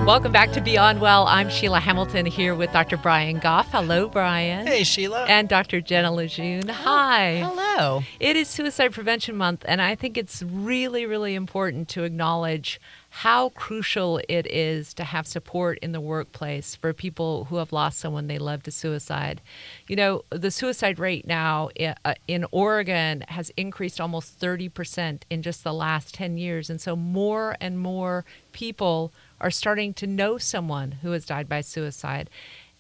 Welcome back to Beyond Well. I'm Sheila Hamilton here with Dr. Brian Goff. Hello, Brian. Hey, Sheila. And Dr. Jenna Lejeune. Hi. Hello. It is Suicide Prevention Month, and I think it's really, really important to acknowledge how crucial it is to have support in the workplace for people who have lost someone they love to suicide. You know, the suicide rate now in Oregon has increased almost 30% in just the last 10 years. And so more and more people are starting to know someone who has died by suicide.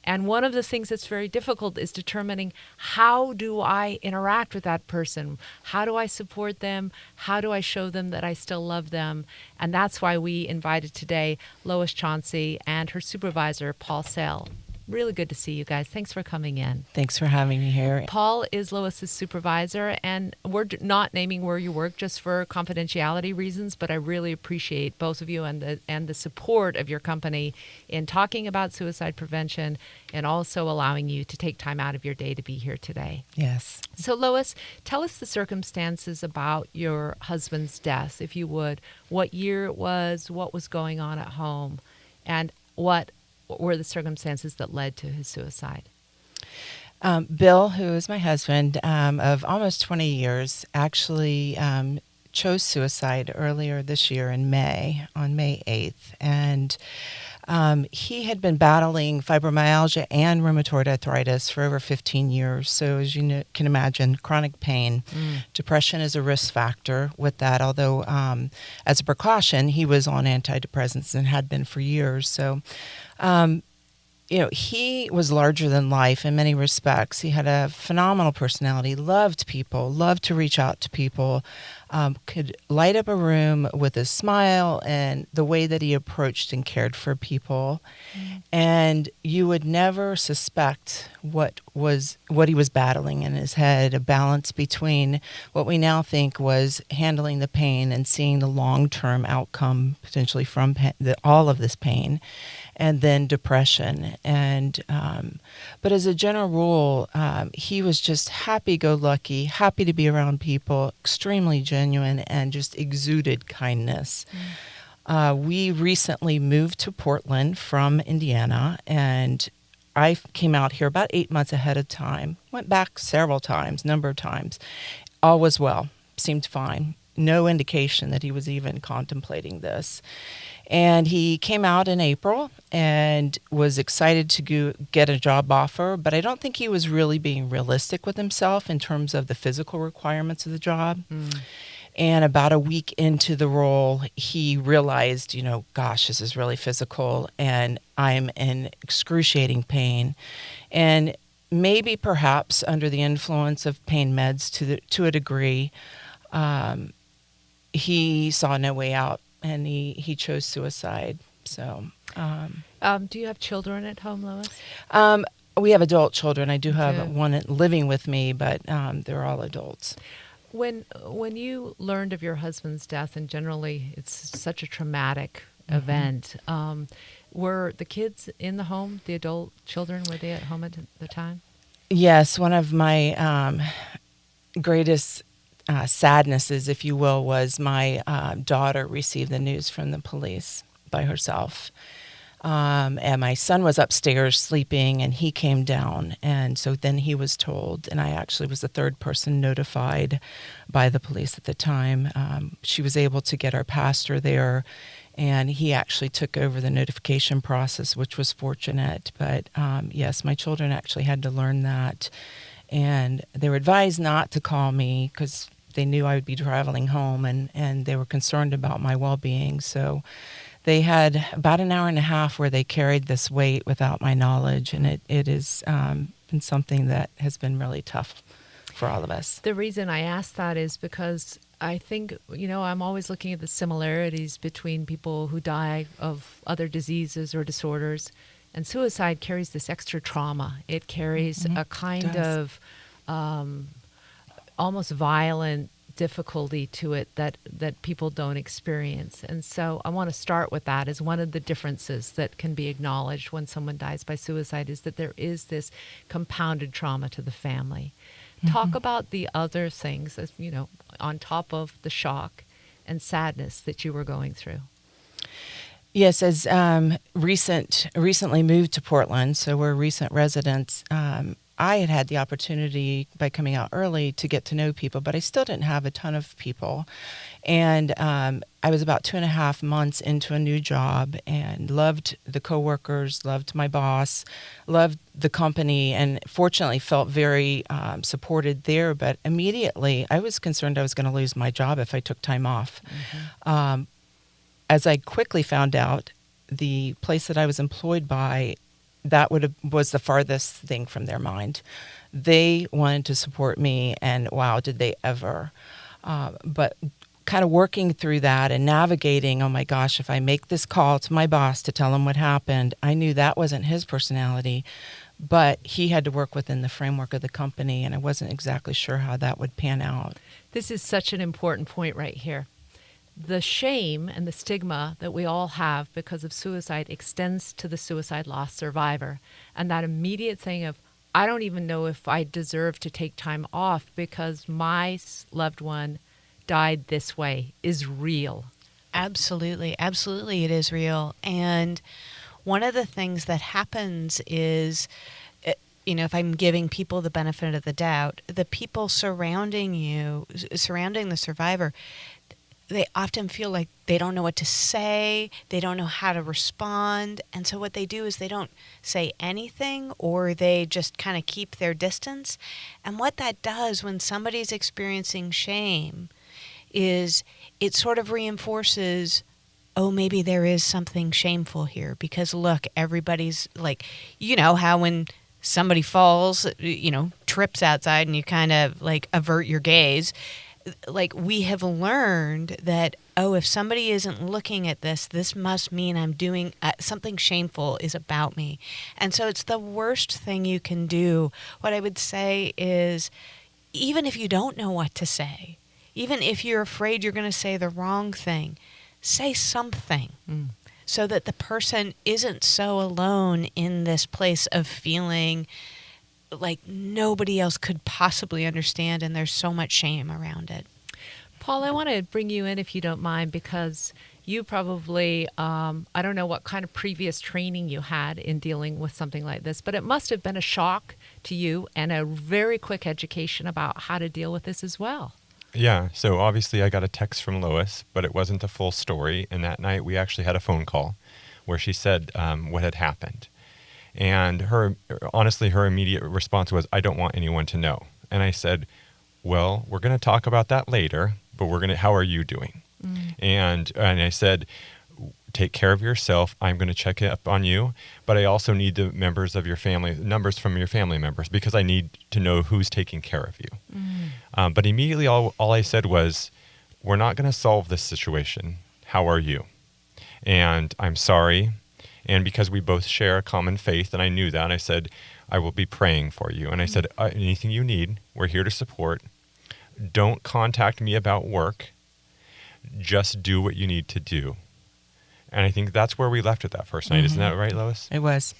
And one of the things that's very difficult is determining, how do I interact with that person? How do I support them? How do I show them that I still love them? And that's why we invited today Lois Chauncey and her supervisor, Paul Sale. Really good to see you guys. Thanks for coming in. Thanks for having me here. Paul is Lois's supervisor, and we're not naming where you work just for confidentiality reasons, but I really appreciate both of you and the support of your company in talking about suicide prevention and also allowing you to take time out of your day to be here today. Yes. So Lois, tell us the circumstances about your husband's death, if you would. What year it was, what was going on at home, and what were the circumstances that led to his suicide? Bill, who is my husband of almost 20 years, actually chose suicide earlier this year in May, on May 8th. And he had been battling fibromyalgia and rheumatoid arthritis for over 15 years. So as you can imagine, chronic pain. Depression is a risk factor with that, although as a precaution, he was on antidepressants and had been for years. So he was larger than life in many respects. He had a phenomenal personality, loved people, loved to reach out to people, could light up a room with a smile and the way that he approached and cared for people. And you would never suspect what he was battling in his head, a balance between what we now think was handling the pain and seeing the long-term outcome potentially from all of this pain, and then depression. And but as a general rule, he was just happy-go-lucky, happy to be around people, extremely genuine, and just exuded kindness. We recently moved to Portland from Indiana, and I came out here about 8 months ahead of time, went back several times, number of times. All was well, seemed fine. No indication that he was even contemplating this. And he came out in April and was excited to get a job offer, but I don't think he was really being realistic with himself in terms of the physical requirements of the job. And about a week into the role, he realized, gosh, this is really physical and I'm in excruciating pain. And maybe perhaps under the influence of pain meds to a degree, he saw no way out and he chose suicide. So, do you have children at home, Lois? We have adult children. I do have one living with me, but they're all adults. When you learned of your husband's death, and generally it's such a traumatic event, were the kids in the home, the adult children, were they at home at the time? Yes, one of my greatest sadnesses, if you will, was my daughter received the news from the police by herself. And my son was upstairs sleeping, and he came down. And so then he was told, and I actually was the third person notified by the police at the time. She was able to get our pastor there, and he actually took over the notification process, which was fortunate. But yes, my children actually had to learn that. And they were advised not to call me because they knew I would be traveling home, and they were concerned about my well-being. So they had about an hour and a half where they carried this weight without my knowledge, and it has been something that has been really tough for all of us. The reason I ask that is because I think, I'm always looking at the similarities between people who die of other diseases or disorders, and suicide carries this extra trauma. It carries a kind of almost violent difficulty to it that people don't experience. And so I want to start with that as one of the differences that can be acknowledged when someone dies by suicide, is that there is this compounded trauma to the family. Talk about the other things, as on top of the shock and sadness that you were going through. Yes, as recently moved to Portland, so we're recent residents. I had the opportunity by coming out early to get to know people, but I still didn't have a ton of people. And I was about 2.5 months into a new job and loved the coworkers, loved my boss, loved the company, and fortunately felt very supported there. But immediately I was concerned I was going to lose my job if I took time off. As I quickly found out, the place that I was employed by, was the farthest thing from their mind. They wanted to support me, and wow, did they ever. But kind of working through that and navigating, oh my gosh, if I make this call to my boss to tell him what happened, I knew that wasn't his personality, but he had to work within the framework of the company, and I wasn't exactly sure how that would pan out. This is such an important point right here. The shame and the stigma that we all have because of suicide extends to the suicide loss survivor. And that immediate thing of, I don't even know if I deserve to take time off because my loved one died this way is real. Absolutely. Absolutely, it is real. And one of the things that happens is, if I'm giving people the benefit of the doubt, the people surrounding the survivor, they often feel like they don't know what to say, they don't know how to respond, and so what they do is they don't say anything, or they just kind of keep their distance. And what that does when somebody's experiencing shame is it sort of reinforces, oh, maybe there is something shameful here, because look, everybody's like, how when somebody falls, trips outside and you kind of like avert your gaze. Like, we have learned that, oh, if somebody isn't looking at this must mean I'm doing something shameful is about me. And so it's the worst thing you can do. What I would say is, even if you don't know what to say, even if you're afraid you're going to say the wrong thing, say something so that the person isn't so alone in this place of feeling like nobody else could possibly understand, and there's so much shame around it. Paul, I want to bring you in if you don't mind, because you probably, I don't know what kind of previous training you had in dealing with something like this, but it must have been a shock to you and a very quick education about how to deal with this as well. Yeah, so obviously I got a text from Lois, but it wasn't the full story. And that night we actually had a phone call where she said what had happened. And her immediate response was, I don't want anyone to know. And I said, well, we're going to talk about that later, but how are you doing? And I said, take care of yourself. I'm going to check up on you, but I also need the numbers from your family members, because I need to know who's taking care of you. But immediately all I said was, we're not going to solve this situation. How are you? And I'm sorry. And because we both share a common faith, and I knew that, I said, I will be praying for you. And I said, anything you need, we're here to support. Don't contact me about work. Just do what you need to do. And I think that's where we left it that first night. Isn't that right, Lois? It was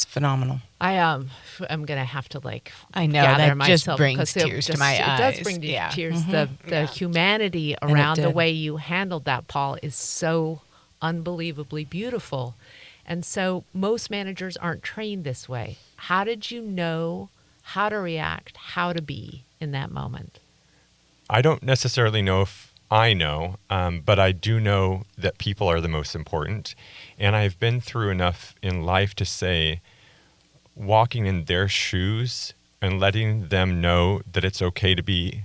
phenomenal. I'm gonna have to I know gather that myself, just brings tears to my eyes. It does bring tears. The humanity around the way you handled that, Paul, is so unbelievably beautiful. And so most managers aren't trained this way. How did you know how to react, how to be in that moment? I don't necessarily know if I know, but I do know that people are the most important. And I've been through enough in life to say, walking in their shoes and letting them know that it's okay to be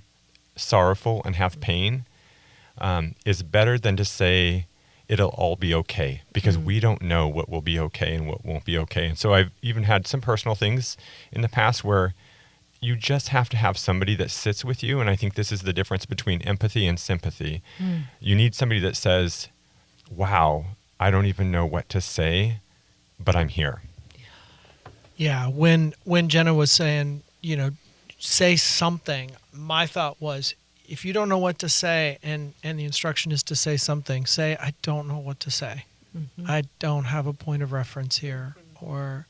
sorrowful and have pain is better than to say, it'll all be okay, because we don't know what will be okay and what won't be okay. And so I've even had some personal things in the past where you just have to have somebody that sits with you. And I think this is the difference between empathy and sympathy. You need somebody that says, wow, I don't even know what to say, but I'm here. Yeah, when Jenna was saying, say something, my thought was, if you don't know what to say and the instruction is to say something, say, I don't know what to say. I don't have a point of reference here. Or,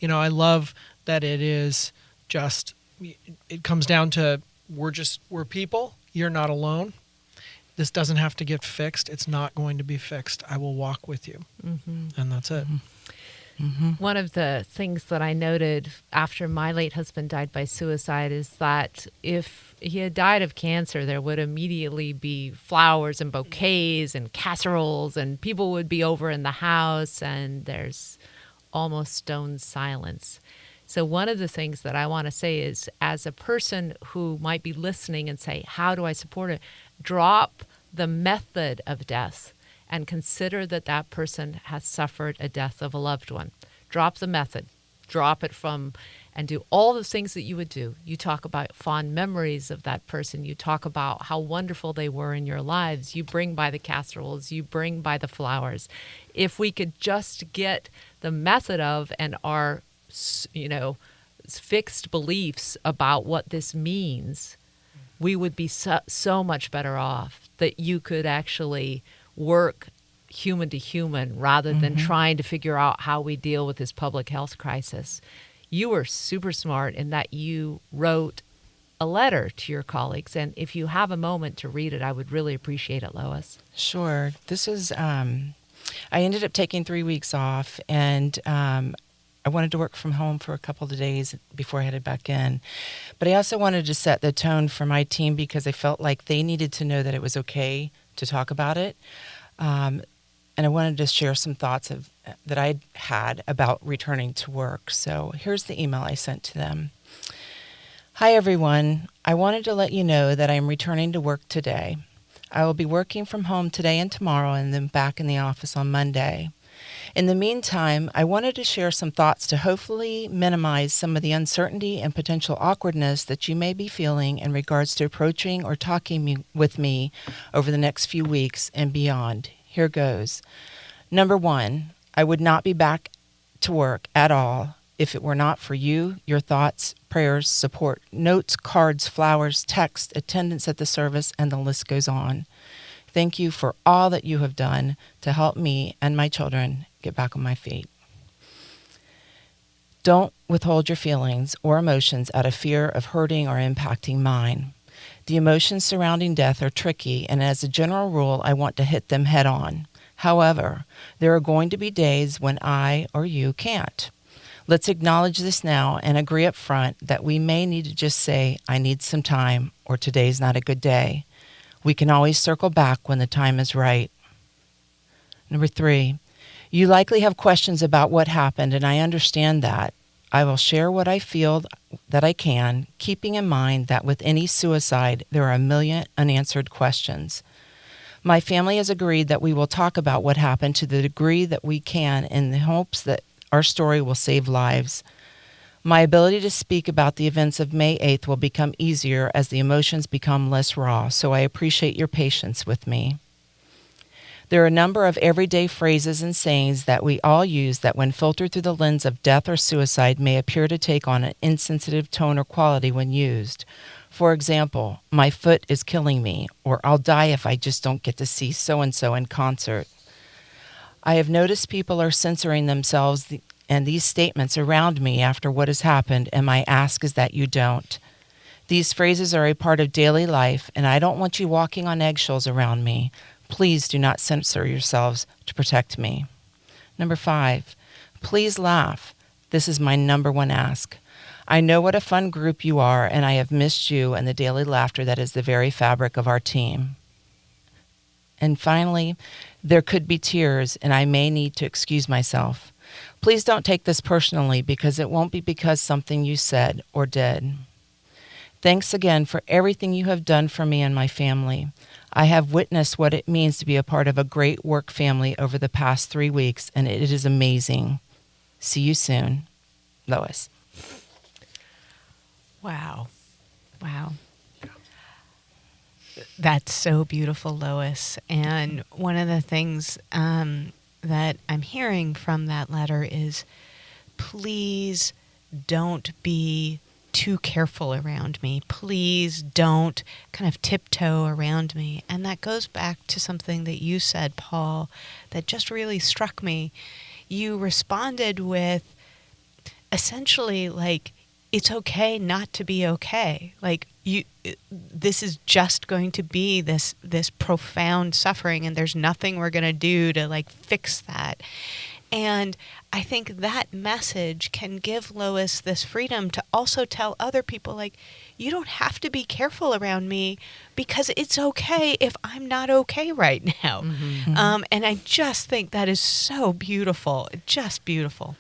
I love that it is just, it comes down to we're people. You're not alone. This doesn't have to get fixed. It's not going to be fixed. I will walk with you. And that's it. One of the things that I noted after my late husband died by suicide is that if he had died of cancer, there would immediately be flowers and bouquets and casseroles, and people would be over in the house, and there's almost stone silence. So one of the things that I want to say is, as a person who might be listening and say, how do I support it? Drop the method of death and consider that that person has suffered a death of a loved one. Drop the method. Drop it from, and do all the things that you would do. You talk about fond memories of that person. You talk about how wonderful they were in your lives. You bring by the casseroles. You bring by the flowers. If we could just get the method of and our, fixed beliefs about what this means, we would be so much better off, that you could actually work human to human rather than trying to figure out how we deal with this public health crisis. You were super smart in that you wrote a letter to your colleagues. And if you have a moment to read it, I would really appreciate it, Lois. Sure. This is, I ended up taking 3 weeks off, and I wanted to work from home for a couple of days before I headed back in. But I also wanted to set the tone for my team because I felt like they needed to know that it was okay to talk about it. And I wanted to share some thoughts that I had about returning to work. So here's the email I sent to them. Hi, everyone. I wanted to let you know that I am returning to work today. I will be working from home today and tomorrow, and then back in the office on Monday. In the meantime, I wanted to share some thoughts to hopefully minimize some of the uncertainty and potential awkwardness that you may be feeling in regards to approaching or talking with me over the next few weeks and beyond. Here goes. Number 1, I would not be back to work at all if it were not for you, your thoughts, prayers, support, notes, cards, flowers, text, attendance at the service, and the list goes on. Thank you for all that you have done to help me and my children get back on my feet. Don't withhold your feelings or emotions out of fear of hurting or impacting mine. The emotions surrounding death are tricky, and as a general rule, I want to hit them head on. However, there are going to be days when I or you can't. Let's acknowledge this now and agree up front that we may need to just say, I need some time, or today's not a good day. We can always circle back when the time is right. Number 3, you likely have questions about what happened, and I understand that. I will share what I feel that I can, keeping in mind that with any suicide, there are a million unanswered questions. My family has agreed that we will talk about what happened to the degree that we can in the hopes that our story will save lives. My ability to speak about the events of May 8th will become easier as the emotions become less raw, so I appreciate your patience with me. There are a number of everyday phrases and sayings that we all use that when filtered through the lens of death or suicide may appear to take on an insensitive tone or quality when used. For example, my foot is killing me, or I'll die if I just don't get to see so-and-so in concert. I have noticed people are censoring themselves and these statements around me after what has happened, and my ask is that you don't. These phrases are a part of daily life, and I don't want you walking on eggshells around me. Please do not censor yourselves to protect me. Number 5, please laugh. This is my number 1 ask. I know what a fun group you are, and I have missed you and the daily laughter that is the very fabric of our team. And finally, there could be tears, and I may need to excuse myself. Please don't take this personally, because it won't be because something you said or did. Thanks again for everything you have done for me and my family. I have witnessed what it means to be a part of a great work family over the past 3 weeks, and it is amazing. See you soon. Lois. Wow. That's so beautiful, Lois. And one of the things that I'm hearing from that letter is, please don't be too careful around me. Please don't kind of tiptoe around me. And that goes back to something that you said, Paul, that just really struck me. You responded with essentially like, it's okay not to be okay. Like this is just going to be this profound suffering, and there's nothing we're going to do to like fix that. And I think that message can give Lois this freedom to also tell other people, like, you don't have to be careful around me because it's okay if I'm not okay right now. And I just think that is so beautiful, just beautiful.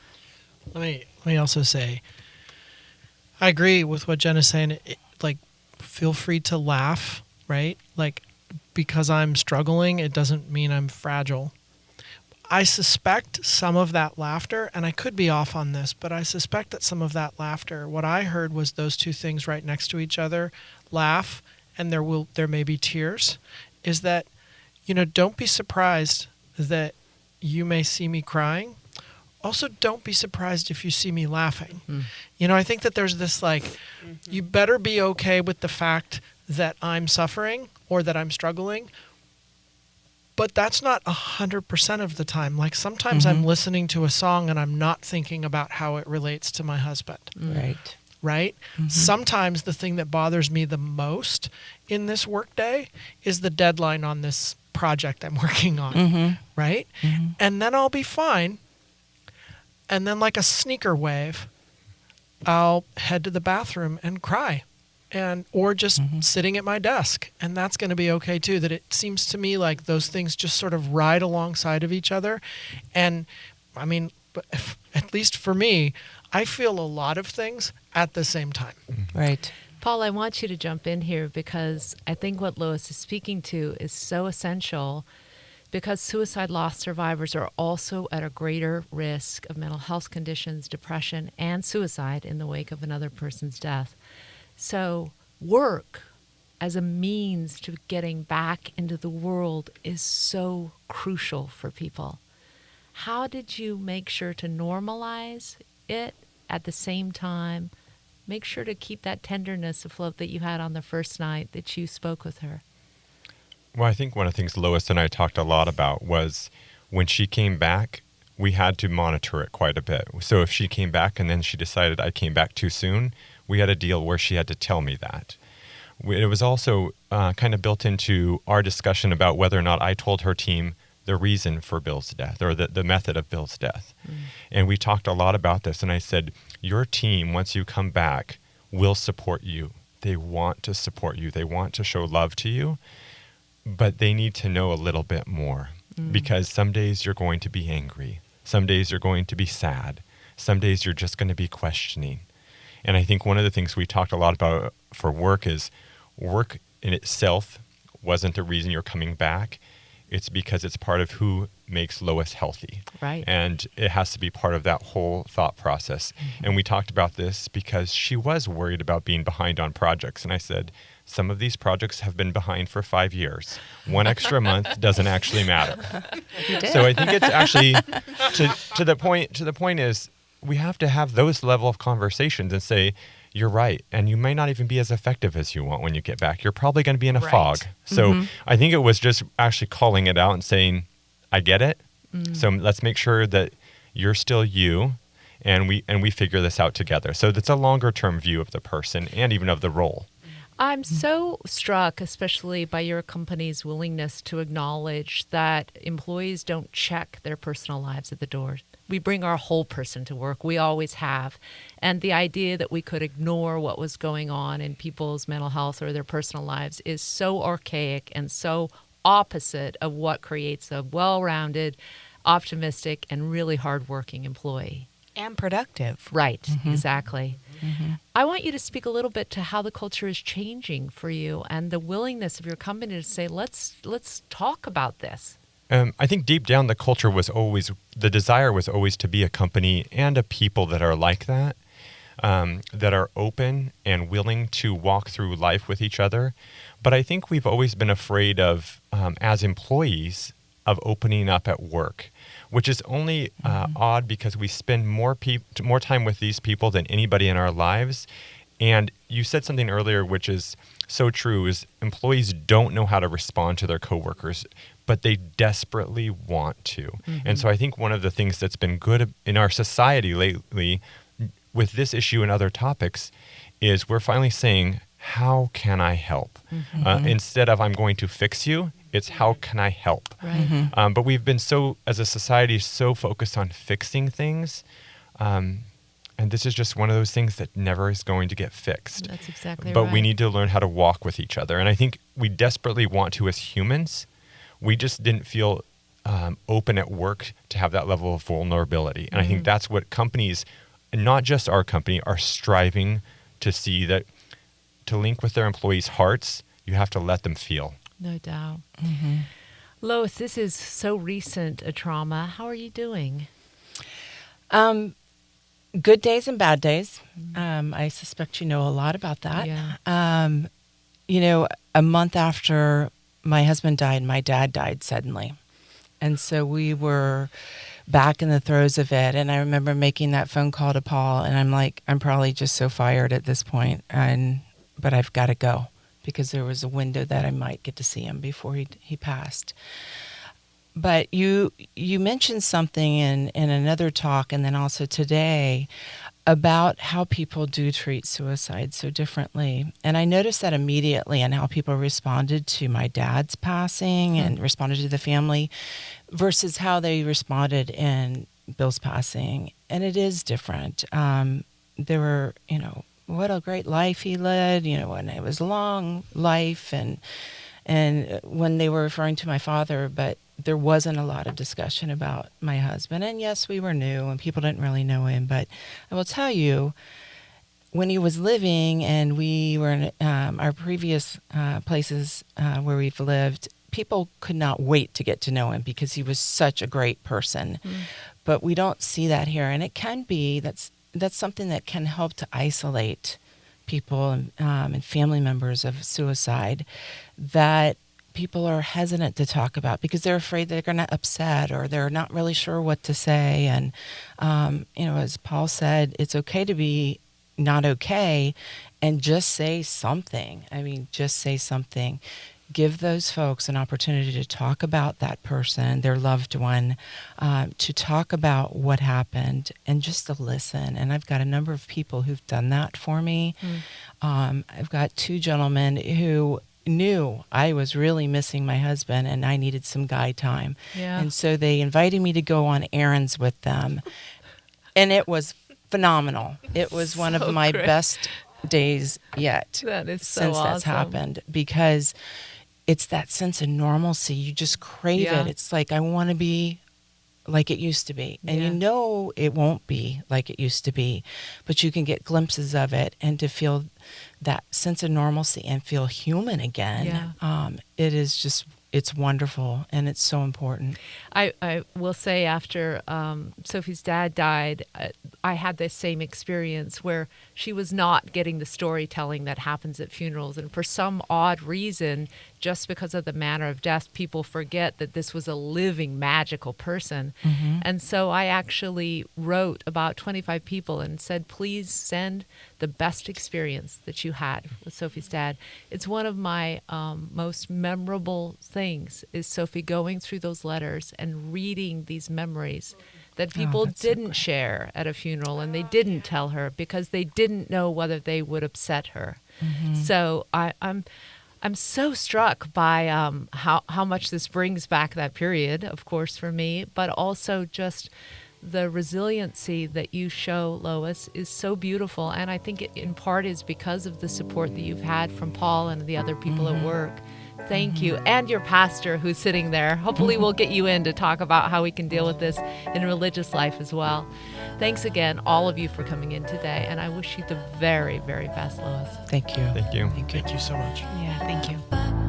Let me also say, I agree with what Jen is saying. Like, feel free to laugh, right? Like, because I'm struggling, it doesn't mean I'm fragile. I suspect some of that laughter, and I could be off on this, but I suspect that some of that laughter, what I heard was those two things right next to each other, laugh, and there may be tears, is that, don't be surprised that you may see me crying. Also, don't be surprised if you see me laughing. I think that there's this you better be okay with the fact that I'm suffering or that I'm struggling. But that's not 100% of the time. Like, sometimes I'm listening to a song and I'm not thinking about how it relates to my husband. Right? Sometimes the thing that bothers me the most in this workday is the deadline on this project I'm working on. Right? And then I'll be fine. And then, like a sneaker wave, I'll head to the bathroom and cry. Or just sitting at my desk, and that's going to be okay too. That it seems to me like those things just sort of ride alongside of each other. And I mean, at least for me, I feel a lot of things at the same time. Right. Paul, I want you to jump in here because I think what Lois is speaking to is so essential, because suicide loss survivors are also at a greater risk of mental health conditions, depression, and suicide in the wake of another person's death. So work as a means to getting back into the world is so crucial for people. How did you make sure to normalize it at the same time? Make sure to keep that tenderness afloat that you had on the first night that you spoke with her. Well, I think one of the things Lois and I talked a lot about was when she came back, we had to monitor it quite a bit. So if she came back and then she decided I came back too soon, we had a deal where she had to tell me that. It was also kind of built into our discussion about whether or not I told her team the reason for Bill's death, or the method of Bill's death. And we talked a lot about this, and I said, your team, once you come back, will support you. They want to support you. They want to show love to you, but they need to know a little bit more, because some days you're going to be angry. Some days you're going to be sad. Some days you're just going to be questioning. And I think one of the things we talked a lot about for work is work in itself wasn't the reason you're coming back. It's because it's part of who makes Lois healthy. Right. And it has to be part of that whole thought process. And we talked about this because she was worried about being behind on projects. And I said, some of these projects have been behind for 5 years. 1 extra month doesn't actually matter. So I think it's actually to the point is, we have to have those level of conversations and say, you're right. And you may not even be as effective as you want when you get back. You're probably going to be in a fog. So I think it was just actually calling it out and saying, I get it. So let's make sure that you're still you, and we figure this out together. So that's a longer term view of the person and even of the role. I'm so struck, especially by your company's willingness to acknowledge that employees don't check their personal lives at the door. We bring our whole person to work. We always have. And the idea that we could ignore what was going on in people's mental health or their personal lives is so archaic and so opposite of what creates a well-rounded, optimistic, and really hardworking employee. And productive. Right, exactly. I want you to speak a little bit to how the culture is changing for you and the willingness of your company to say, let's talk about this. I think deep down the desire was always to be a company and a people that are like that are open and willing to walk through life with each other. But I think we've always been afraid of, as employees, of opening up at work, which is only odd because we spend more time with these people than anybody in our lives. And you said something earlier, which is so true, is employees don't know how to respond to their coworkers, but they desperately want to. And so I think one of the things that's been good in our society lately, with this issue and other topics is we're finally saying, how can I help? Instead of I'm going to fix you, it's how can I help? Right. But we've been as a society, so focused on fixing things. And this is just one of those things that never is going to get fixed. That's exactly But right. we need to learn how to walk with each other. And I think we desperately want to as humans. We just didn't feel open at work to have that level of vulnerability. And I think that's what companies, and not just our company, are striving to see, that to link with their employees' hearts, you have to let them feel. No doubt. Lois, this is so recent a trauma. How are you doing? Good days and bad days. I suspect you know a lot about that. Yeah. A month after my husband died, my dad died suddenly. And so we were back in the throes of it. And I remember making that phone call to Paul, and I'm like, I'm probably just so fired at this point, but I've got to go, because there was a window that I might get to see him before he passed. But you mentioned something in another talk, and then also today, about how people do treat suicide so differently. And I noticed that immediately in how people responded to my dad's passing and responded to the family versus how they responded in Bill's passing. And it is different. There were, what a great life he led, and it was a long life, and when they were referring to my father, but there wasn't a lot of discussion about my husband. And yes, we were new and people didn't really know him. But I will tell you, when he was living and we were in our previous places where we've lived, people could not wait to get to know him because he was such a great person. But we don't see that here. And it can be, that's something that can help to isolate people and family members of suicide, that people are hesitant to talk about because they're afraid they're going to upset, or they're not really sure what to say. And, as Paul said, it's okay to be not okay and just say something. Just say something. Give those folks an opportunity to talk about that person, their loved one, to talk about what happened, and just to listen. And I've got a number of people who've done that for me. I've got two gentlemen who knew I was really missing my husband and I needed some guy time. Yeah. And so they invited me to go on errands with them. And it was phenomenal. It was one of my great. best days yet. That is so since that's awesome. happened, because it's that sense of normalcy. You just crave Yeah. it. It's like, I want to be like it used to be. And Yeah. it won't be like it used to be, but you can get glimpses of it, and to feel that sense of normalcy and feel human again. It is just, it's wonderful, and it's so important. I will say, after Sophie's dad died, I had this same experience where she was not getting the storytelling that happens at funerals. And for some odd reason, just because of the manner of death, people forget that this was a living, magical person. And so I actually wrote about 25 people and said, please send the best experience that you had with Sophie's dad. It's one of my most memorable things, is Sophie going through those letters and reading these memories that people that's so didn't great. share at a funeral, and they didn't tell her because they didn't know whether they would upset her. So I'm so struck by how much this brings back that period, of course, for me, but also just the resiliency that you show, Lois, is so beautiful. And I think it in part is because of the support that you've had from Paul and the other people at work. Thank you. And your pastor who's sitting there. Hopefully we'll get you in to talk about how we can deal with this in religious life as well. Thanks again, all of you, for coming in today. And I wish you the very, very best, Lois. Thank you. Thank you. Thank you so much. Yeah, thank you.